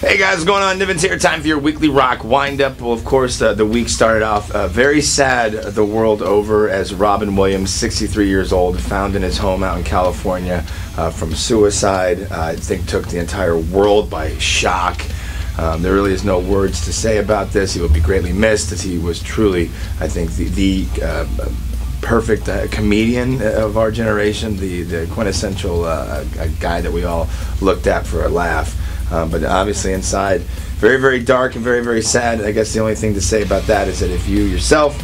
Hey guys, what's going on? Niven's here. Time for your weekly rock wind-up. Well, of course, the week started off very sad the world over as Robin Williams, 63 years old, found in his home out in California from suicide. I think took the entire world by shock. There really is no words to say about this. He will be greatly missed as he was truly, I think, the perfect comedian of our generation, the quintessential guy that we all looked at for a laugh. But obviously inside, very, very dark and very, very sad. I guess the only thing to say about that is that if you yourself,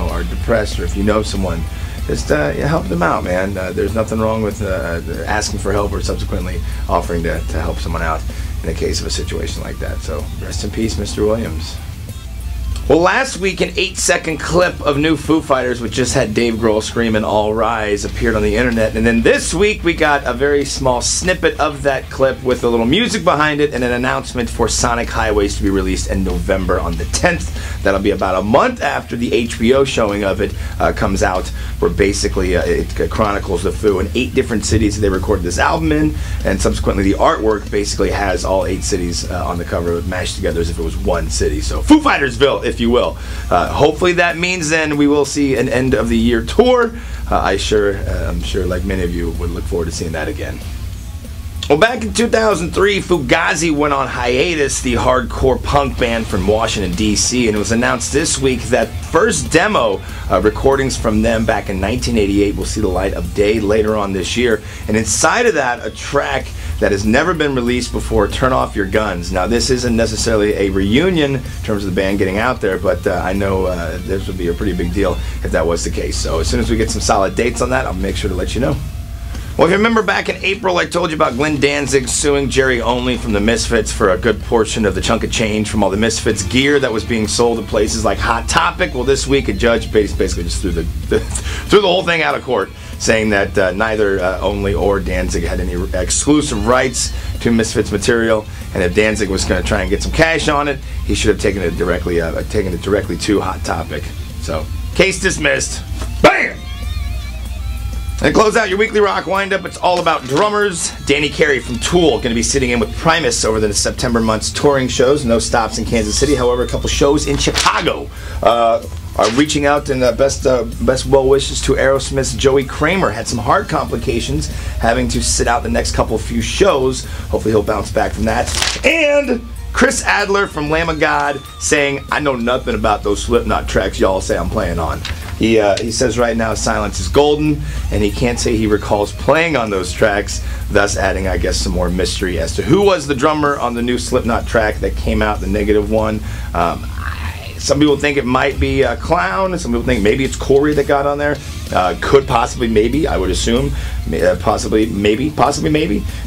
are depressed, or if you know someone, just help them out, man. There's nothing wrong with asking for help or subsequently offering to help someone out in the case of a situation like that. So rest in peace, Mr. Williams. Well, last week, an 8-second clip of new Foo Fighters, which just had Dave Grohl screaming "All Rise," appeared on the internet. And then this week, we got a very small snippet of that clip with a little music behind it and an announcement for Sonic Highways to be released in November on the 10th. That'll be about a month after the HBO showing of it comes out, where basically it chronicles the Foo in 8 different cities they recorded this album in, and subsequently the artwork basically has all 8 cities on the cover mashed together as if it was one city. So Foo Fightersville, if you will. Hopefully that means then we will see an end of the year tour. I'm sure like many of you would look forward to seeing that again. Well, back in 2003, Fugazi went on hiatus, the hardcore punk band from Washington, D.C., and it was announced this week that first demo recordings from them back in 1988 will see the light of day later on this year. And inside of that, a track that has never been released before, "Turn Off Your Guns." Now, this isn't necessarily a reunion in terms of the band getting out there, but I know this would be a pretty big deal if that was the case. So as soon as we get some solid dates on that, I'll make sure to let you know. Well, if you remember back in April, I told you about Glenn Danzig suing Jerry Only from the Misfits for a good portion of the chunk of change from all the Misfits gear that was being sold to places like Hot Topic. Well, this week a judge basically just threw the whole thing out of court, saying that neither Only or Danzig had any exclusive rights to Misfits material, and if Danzig was going to try and get some cash on it, he should have taken it directly to Hot Topic. So, case dismissed. Bam! And to close out your weekly rock windup, it's all about drummers. Danny Carey from Tool going to be sitting in with Primus over the September month's touring shows. No stops in Kansas City, however, a couple shows in Chicago. Are reaching out and best well wishes to Aerosmith's Joey Kramer. Had some heart complications, having to sit out the next few shows. Hopefully he'll bounce back from that. And Chris Adler from Lamb of God saying, "I know nothing about those Slipknot tracks y'all say I'm playing on." He says right now silence is golden, and he can't say he recalls playing on those tracks, thus adding, I guess, some more mystery as to who was the drummer on the new Slipknot track that came out, the negative one. Some people think it might be a Clown. Some people think maybe it's Corey that got on there. Could possibly, maybe, I would assume, possibly, maybe,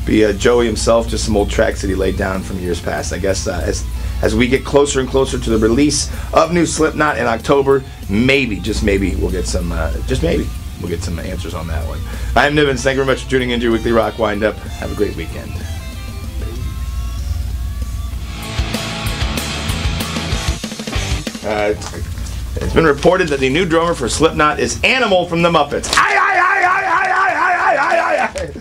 be Joey himself, just some old tracks that he laid down from years past. I guess as we get closer and closer to the release of new Slipknot in October, maybe, just maybe, we'll get some, we'll get some answers on that one. I'm Nivens. Thank you very much for tuning into your weekly rock windup. Have a great weekend. It's been reported that the new drummer for Slipknot is Animal from the Muppets. Aye, aye, aye, aye, aye, aye, aye, aye, aye, aye.